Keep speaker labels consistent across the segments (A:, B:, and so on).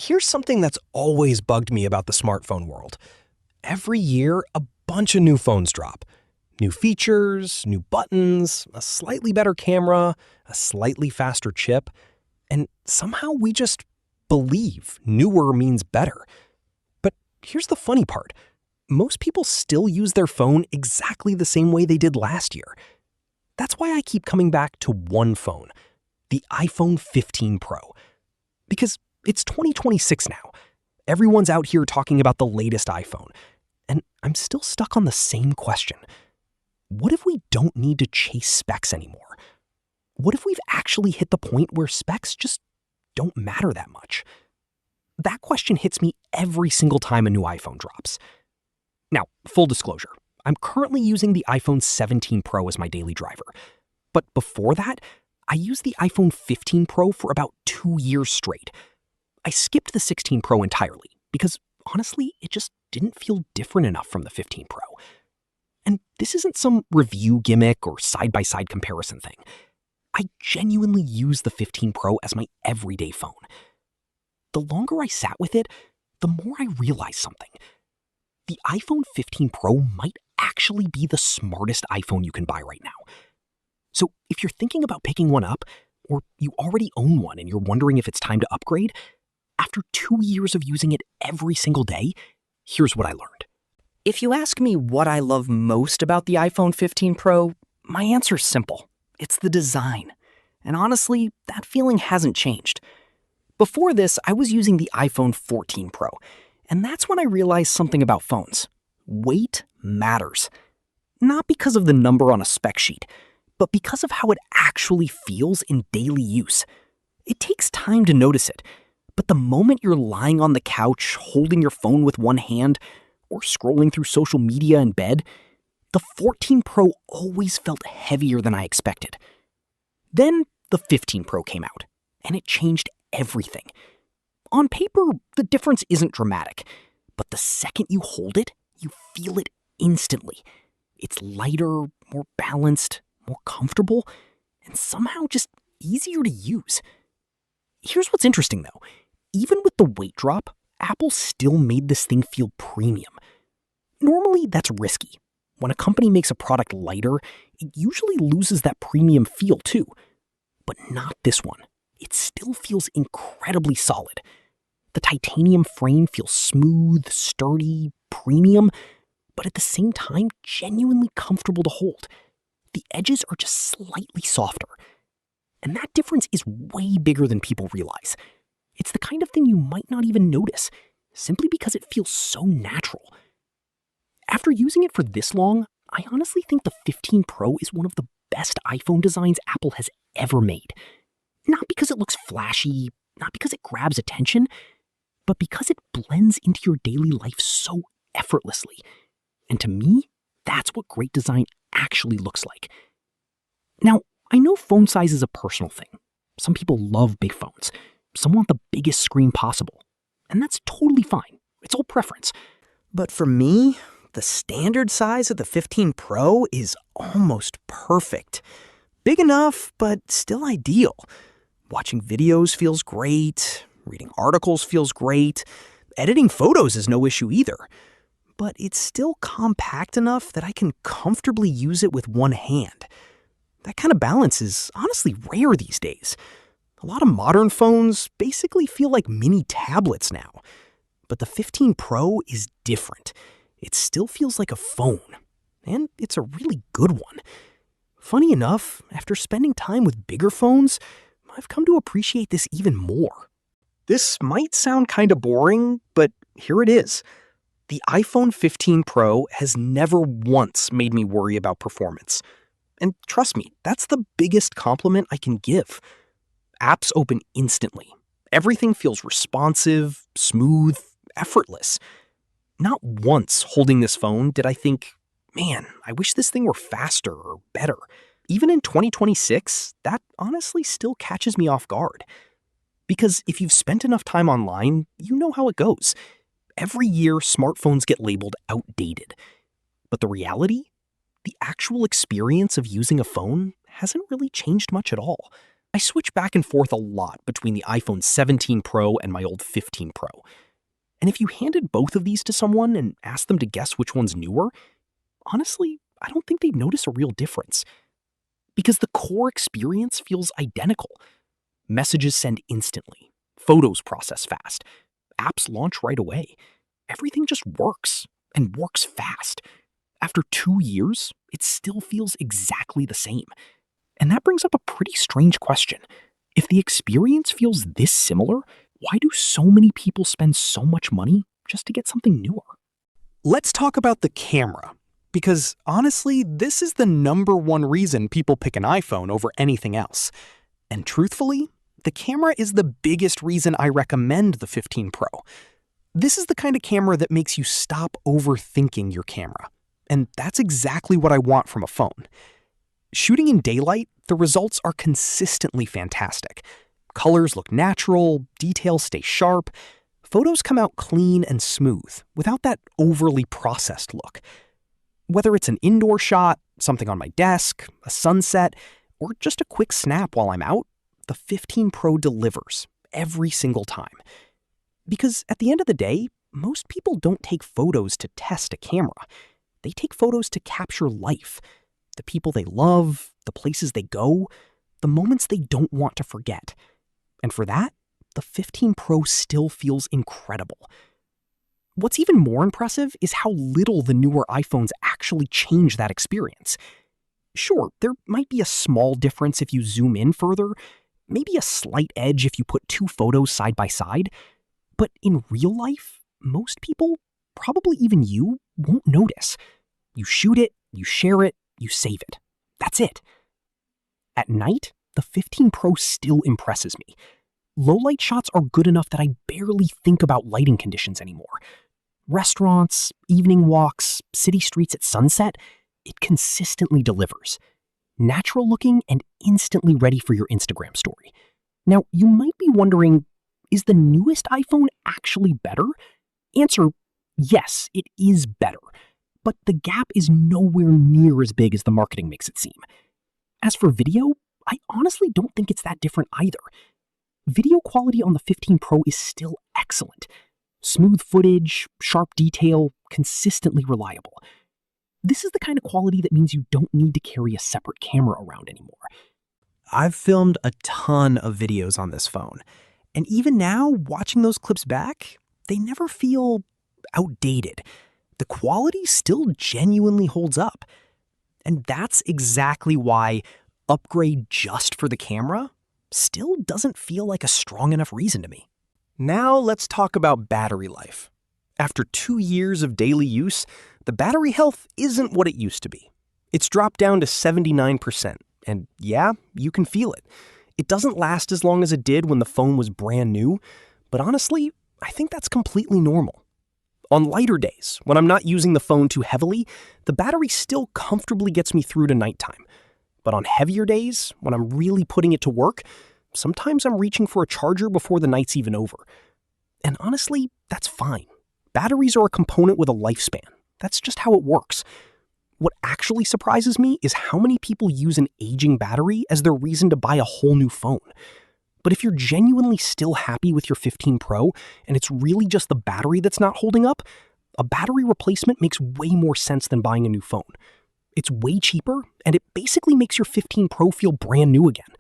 A: Here's something that's always bugged me about the smartphone world. Every year, a bunch of new phones drop. New features, new buttons, a slightly better camera, a slightly faster chip, and somehow we just believe newer means better. But here's the funny part. Most people still use their phone exactly the same way they did last year. That's why I keep coming back to one phone, the iPhone 15 Pro. Because it's 2026 now. Everyone's out here talking about the latest iPhone. And I'm still stuck on the same question. What if we don't need to chase specs anymore? What if we've actually hit the point where specs just don't matter that much? That question hits me every single time a new iPhone drops. Now, full disclosure, I'm currently using the iPhone 17 Pro as my daily driver. But before that, I used the iPhone 15 Pro for about 2 years straight. I skipped the 16 Pro entirely because, honestly, it just didn't feel different enough from the 15 Pro. And this isn't some review gimmick or side-by-side comparison thing. I genuinely use the 15 Pro as my everyday phone. The longer I sat with it, the more I realized something. The iPhone 15 Pro might actually be the smartest iPhone you can buy right now. So if you're thinking about picking one up, or you already own one and you're wondering if it's time to upgrade, after 2 years of using it every single day, here's what I learned.
B: If you ask me what I love most about the iPhone 15 Pro, my answer's simple. It's the design. And honestly, that feeling hasn't changed. Before this, I was using the iPhone 14 Pro, and that's when I realized something about phones. Weight matters. Not because of the number on a spec sheet, but because of how it actually feels in daily use. It takes time to notice it, but the moment you're lying on the couch, holding your phone with one hand, or scrolling through social media in bed, the 14 Pro always felt heavier than I expected. Then the 15 Pro came out, and it changed everything. On paper, the difference isn't dramatic, but the second you hold it, you feel it instantly. It's lighter, more balanced, more comfortable, and somehow just easier to use. Here's what's interesting though. Even with the weight drop, Apple still made this thing feel premium. Normally, that's risky. When a company makes a product lighter, it usually loses that premium feel too. But not this one. It still feels incredibly solid. The titanium frame feels smooth, sturdy, premium, but at the same time, genuinely comfortable to hold. The edges are just slightly softer. And that difference is way bigger than people realize. It's the kind of thing you might not even notice, simply because it feels so natural. After using it for this long, I honestly think the 15 Pro is one of the best iPhone designs Apple has ever made. Not because it looks flashy, not because it grabs attention, but because it blends into your daily life so effortlessly. And to me, that's what great design actually looks like. Now, I know phone size is a personal thing. Some people love big phones. Some want the biggest screen possible. And that's totally fine. It's all preference. But for me, the standard size of the 15 Pro is almost perfect. Big enough, but still ideal. Watching videos feels great. Reading articles feels great. Editing photos is no issue either. But it's still compact enough that I can comfortably use it with one hand. That kind of balance is honestly rare these days. A lot of modern phones basically feel like mini tablets now. But the 15 Pro is different. It still feels like a phone. And it's a really good one. Funny enough, after spending time with bigger phones, I've come to appreciate this even more. This might sound kind of boring, but here it is. The iPhone 15 Pro has never once made me worry about performance. And trust me, that's the biggest compliment I can give. Apps open instantly. Everything feels responsive, smooth, effortless. Not once holding this phone did I think, man, I wish this thing were faster or better. Even in 2026, that honestly still catches me off guard. Because if you've spent enough time online, you know how it goes. Every year, smartphones get labeled outdated. But the reality? The actual experience of using a phone hasn't really changed much at all. I switch back and forth a lot between the iPhone 17 Pro and my old 15 Pro. And if you handed both of these to someone and asked them to guess which one's newer, honestly, I don't think they'd notice a real difference. Because the core experience feels identical. Messages send instantly, photos process fast, apps launch right away. Everything just works, and works fast. After 2 years, it still feels exactly the same. And that brings up a pretty strange question. If the experience feels this similar, why do so many people spend so much money just to get something newer?
C: Let's talk about the camera, because honestly, this is the number one reason people pick an iPhone over anything else. And truthfully, the camera is the biggest reason I recommend the 15 Pro. This is the kind of camera that makes you stop overthinking your camera. And that's exactly what I want from a phone. Shooting in daylight, the results are consistently fantastic. Colors look natural, details stay sharp, photos come out clean and smooth, without that overly processed look. Whether it's an indoor shot, something on my desk, a sunset, or just a quick snap while I'm out, the 15 Pro delivers every single time. Because at the end of the day, most people don't take photos to test a camera. They take photos to capture life. The people they love, the places they go, the moments they don't want to forget. And for that, the 15 Pro still feels incredible. What's even more impressive is how little the newer iPhones actually change that experience. Sure, there might be a small difference if you zoom in further, maybe a slight edge if you put two photos side by side, but in real life, most people, probably even you, won't notice. You shoot it, you share it, you save it. That's it. At night, the 15 Pro still impresses me. Low-light shots are good enough that I barely think about lighting conditions anymore. Restaurants, evening walks, city streets at sunset, it consistently delivers. Natural looking and instantly ready for your Instagram story. Now, you might be wondering, is the newest iPhone actually better? Answer, yes, it is better. But the gap is nowhere near as big as the marketing makes it seem. As for video, I honestly don't think it's that different either. Video quality on the 15 Pro is still excellent. Smooth footage, sharp detail, consistently reliable. This is the kind of quality that means you don't need to carry a separate camera around anymore.
A: I've filmed a ton of videos on this phone, and even now, watching those clips back, they never feel outdated. The quality still genuinely holds up. And that's exactly why upgrade just for the camera still doesn't feel like a strong enough reason to me. Now let's talk about battery life. After 2 years of daily use, the battery health isn't what it used to be. It's dropped down to 79%, and yeah, you can feel it. It doesn't last as long as it did when the phone was brand new, but honestly, I think that's completely normal. On lighter days, when I'm not using the phone too heavily, the battery still comfortably gets me through to nighttime. But on heavier days, when I'm really putting it to work, sometimes I'm reaching for a charger before the night's even over. And honestly, that's fine. Batteries are a component with a lifespan. That's just how it works. What actually surprises me is how many people use an aging battery as their reason to buy a whole new phone. But if you're genuinely still happy with your 15 Pro, and it's really just the battery that's not holding up, a battery replacement makes way more sense than buying a new phone. It's way cheaper, and it basically makes your 15 Pro feel brand new again.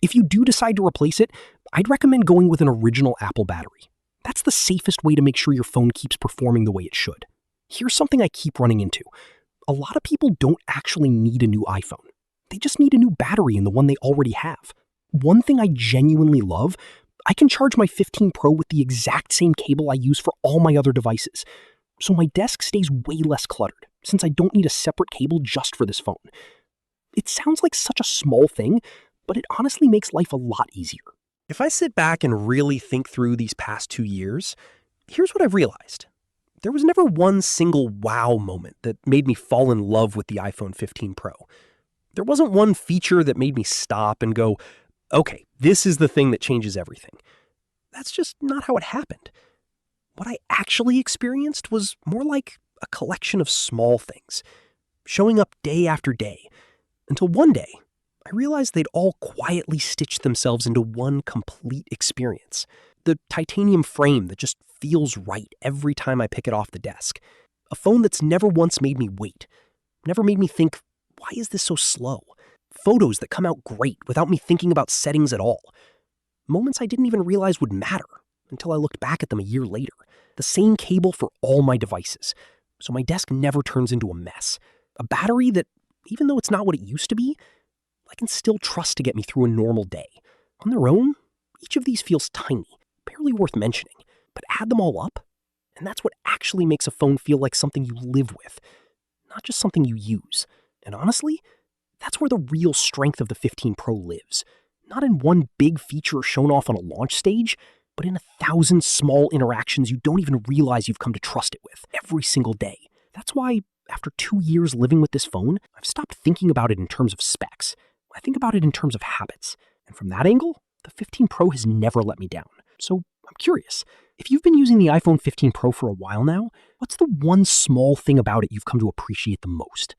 A: If you do decide to replace it, I'd recommend going with an original Apple battery. That's the safest way to make sure your phone keeps performing the way it should. Here's something I keep running into. A lot of people don't actually need a new iPhone. They just need a new battery in the one they already have. One thing I genuinely love, I can charge my 15 Pro with the exact same cable I use for all my other devices. So my desk stays way less cluttered, since I don't need a separate cable just for this phone. It sounds like such a small thing, but it honestly makes life a lot easier. If I sit back and really think through these past 2 years, here's what I've realized. There was never one single wow moment that made me fall in love with the iPhone 15 Pro. There wasn't one feature that made me stop and go, okay, this is the thing that changes everything. That's just not how it happened. What I actually experienced was more like a collection of small things, showing up day after day, until one day, I realized they'd all quietly stitched themselves into one complete experience. The titanium frame that just feels right every time I pick it off the desk. A phone that's never once made me wait. Never made me think, why is this so slow? Photos that come out great without me thinking about settings at all. Moments I didn't even realize would matter until I looked back at them a year later. The same cable for all my devices, so my desk never turns into a mess. A battery that, even though it's not what it used to be, I can still trust to get me through a normal day. On their own, each of these feels tiny, barely worth mentioning, but add them all up, and that's what actually makes a phone feel like something you live with, not just something you use. And honestly, that's where the real strength of the 15 Pro lives. Not in one big feature shown off on a launch stage, but in 1,000 small interactions you don't even realize you've come to trust it with every single day. That's why, after 2 years living with this phone, I've stopped thinking about it in terms of specs. I think about it in terms of habits. And from that angle, the 15 Pro has never let me down. So I'm curious, if you've been using the iPhone 15 Pro for a while now, what's the one small thing about it you've come to appreciate the most?